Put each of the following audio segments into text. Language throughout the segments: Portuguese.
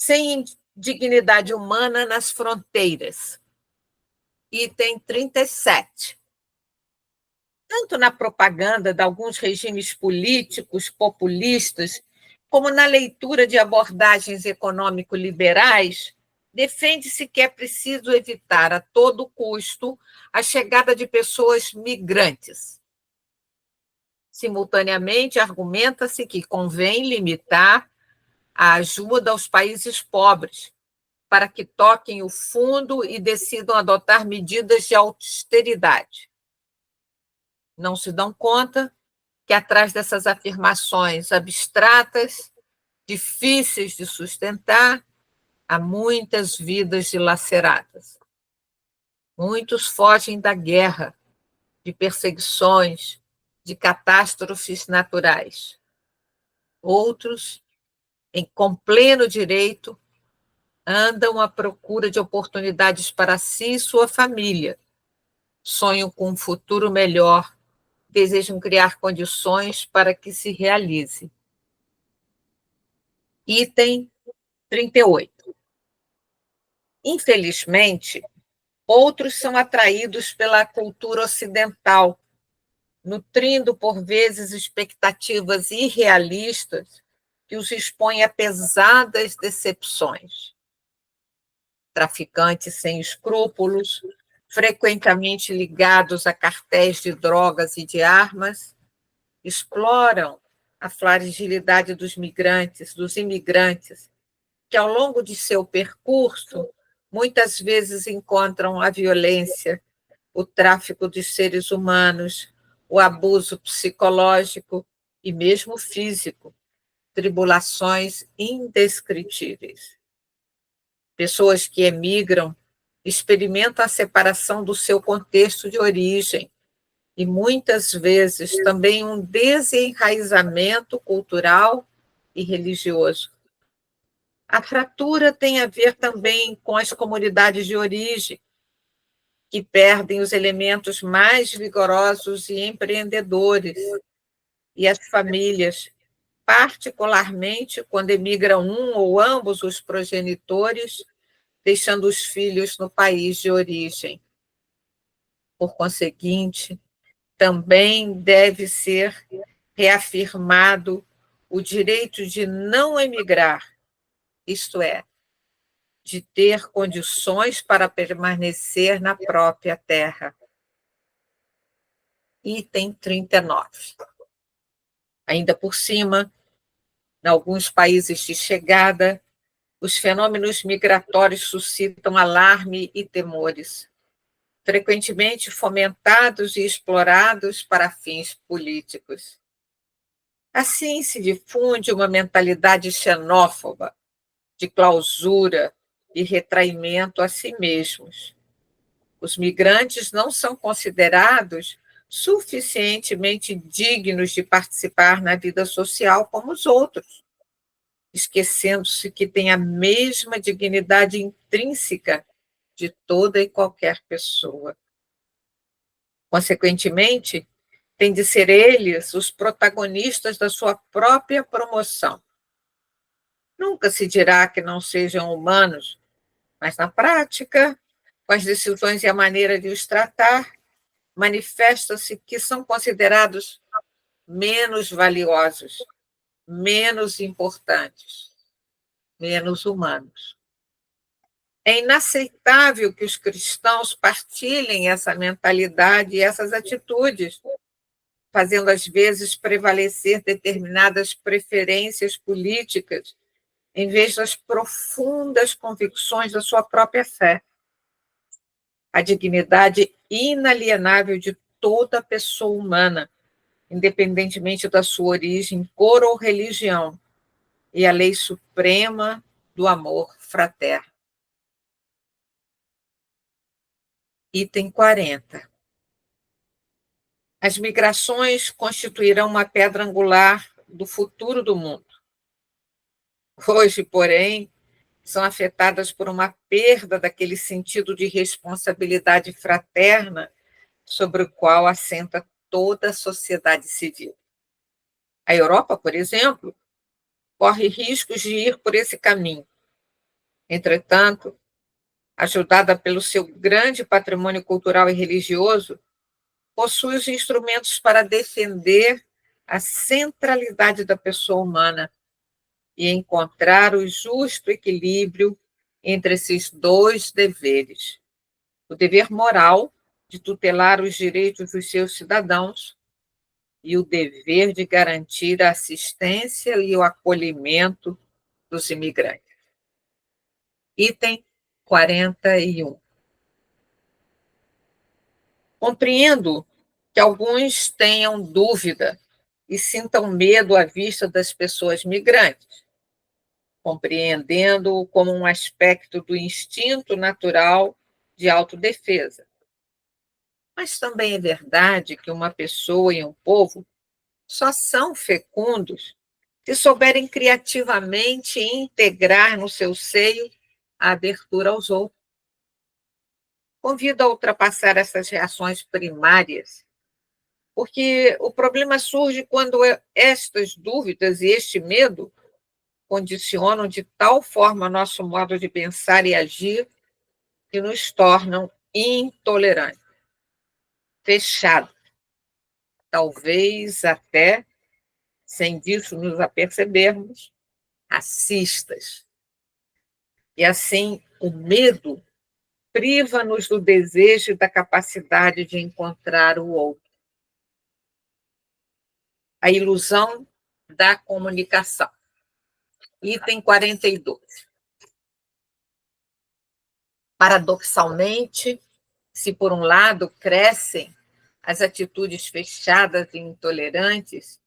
sem dignidade humana nas fronteiras. Item 37. Tanto na propaganda de alguns regimes políticos populistas, como na leitura de abordagens econômico-liberais, defende-se que é preciso evitar a todo custo a chegada de pessoas migrantes. Simultaneamente, argumenta-se que convém limitar a ajuda aos países pobres, para que toquem o fundo e decidam adotar medidas de austeridade. Não se dão conta que atrás dessas afirmações abstratas, difíceis de sustentar, há muitas vidas dilaceradas. Muitos fogem da guerra, de perseguições, de catástrofes naturais. Outros, com pleno direito, andam à procura de oportunidades para si e sua família. Sonham com um futuro melhor, desejam criar condições para que se realize. Item 38. Infelizmente, outros são atraídos pela cultura ocidental, nutrindo por vezes expectativas irrealistas que os expõem a pesadas decepções. Traficantes sem escrúpulos, frequentemente ligados a cartéis de drogas e de armas, exploram a fragilidade dos migrantes, dos imigrantes, que ao longo de seu percurso muitas vezes encontram a violência, o tráfico de seres humanos, o abuso psicológico e mesmo físico, tribulações indescritíveis. Pessoas que emigram experimentam a separação do seu contexto de origem e, muitas vezes, também um desenraizamento cultural e religioso. A fratura tem a ver também com as comunidades de origem, que perdem os elementos mais vigorosos e empreendedores, e as famílias, particularmente quando emigram um ou ambos os progenitores, deixando os filhos no país de origem. Por conseguinte, também deve ser reafirmado o direito de não emigrar, isto é, de ter condições para permanecer na própria terra. Item 39. Ainda por cima, em alguns países de chegada, os fenômenos migratórios suscitam alarme e temores, frequentemente fomentados e explorados para fins políticos. Assim se difunde uma mentalidade xenófoba, de clausura e retraimento a si mesmos. Os migrantes não são considerados suficientemente dignos de participar na vida social como os outros, esquecendo-se que têm a mesma dignidade intrínseca de toda e qualquer pessoa. Consequentemente, têm de ser eles os protagonistas da sua própria promoção. Nunca se dirá que não sejam humanos, mas na prática, com as decisões e a maneira de os tratar, manifesta-se que são considerados menos valiosos, menos importantes, menos humanos. É inaceitável que os cristãos partilhem essa mentalidade e essas atitudes, fazendo às vezes prevalecer determinadas preferências políticas em vez das profundas convicções da sua própria fé. A dignidade inalienável de toda pessoa humana, independentemente da sua origem, cor ou religião, e a lei suprema do amor fraterno. Item 40. As migrações constituirão uma pedra angular do futuro do mundo. Hoje, porém, são afetadas por uma perda daquele sentido de responsabilidade fraterna sobre o qual assenta toda a sociedade civil. A Europa, por exemplo, corre riscos de ir por esse caminho, Entretanto, ajudada pelo seu grande patrimônio cultural e religioso, possui os instrumentos para defender a centralidade da pessoa humana e encontrar o justo equilíbrio entre esses dois deveres: o dever moral de tutelar os direitos dos seus cidadãos e o dever de garantir a assistência e o acolhimento dos imigrantes. Item 41. Compreendo que alguns tenham dúvida e sintam medo à vista das pessoas migrantes, compreendendo-o como um aspecto do instinto natural de autodefesa. Mas também é verdade que uma pessoa e um povo só são fecundos se souberem criativamente integrar no seu seio a abertura aos outros. Convido a ultrapassar essas reações primárias, porque o problema surge quando estas dúvidas e este medo condicionam de tal forma nosso modo de pensar e agir que nos tornam intolerantes, fechados, talvez até, sem disso nos apercebermos, racistas. E assim, o medo priva-nos do desejo e da capacidade de encontrar o outro. A ilusão da comunicação. Item 42. Paradoxalmente, se por um lado crescem as atitudes fechadas e intolerantes,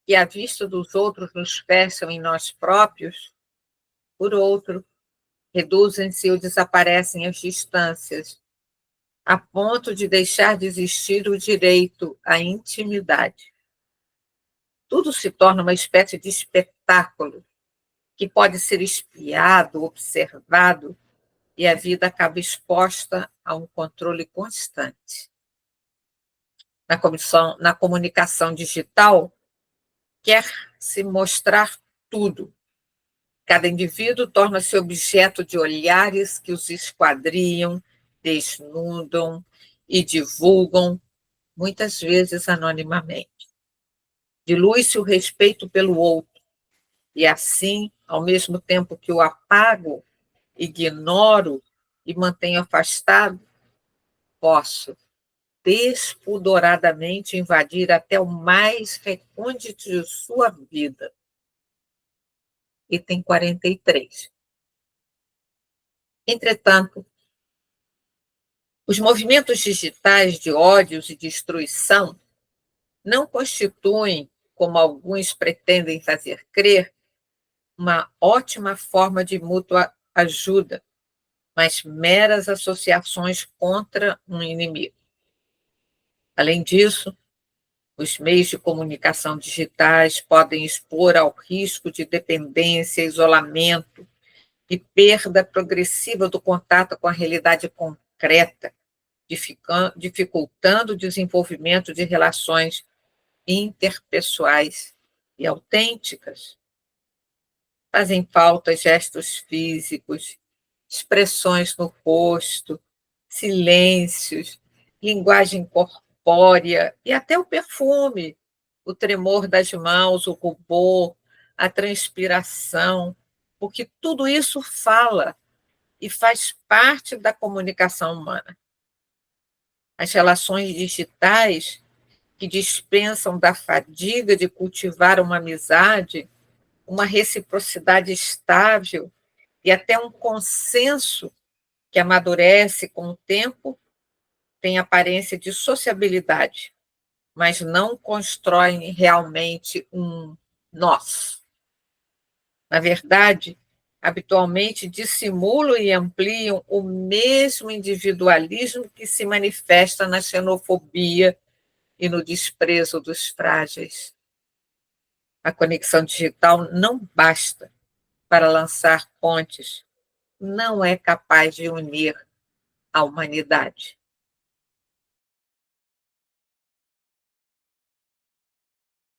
que à vista dos outros nos fecham em nós próprios, por outro, reduzem-se ou desaparecem as distâncias, a ponto de deixar de existir o direito à intimidade. Tudo se torna uma espécie de espetáculo que pode ser espiado, observado, e a vida acaba exposta a um controle constante. Na comunicação digital, quer-se mostrar tudo. Cada indivíduo torna-se objeto de olhares que os esquadriam, desnudam e divulgam, muitas vezes anonimamente. Dilui-se o respeito pelo outro, e assim, ao mesmo tempo que o apago, ignoro e mantenho afastado, posso despudoradamente invadir até o mais recôndito de sua vida. Item 43. Entretanto, os movimentos digitais de ódios e destruição não constituem, como alguns pretendem fazer crer, uma ótima forma de mútua ajuda, mas meras associações contra um inimigo. Além disso, os meios de comunicação digitais podem expor ao risco de dependência, isolamento e perda progressiva do contato com a realidade concreta, dificultando o desenvolvimento de relações interpessoais e autênticas. Fazem falta gestos físicos, expressões no rosto, silêncios, linguagem corpórea e até o perfume, o tremor das mãos, o rubor, a transpiração, porque tudo isso fala e faz parte da comunicação humana. As relações digitais, que dispensam da fadiga de cultivar uma amizade, uma reciprocidade estável e até um consenso que amadurece com o tempo, tem aparência de sociabilidade, mas não constroem realmente um nós. Na verdade, habitualmente dissimulam e ampliam o mesmo individualismo que se manifesta na xenofobia e no desprezo dos frágeis. A conexão digital não basta para lançar pontes, não é capaz de unir a humanidade.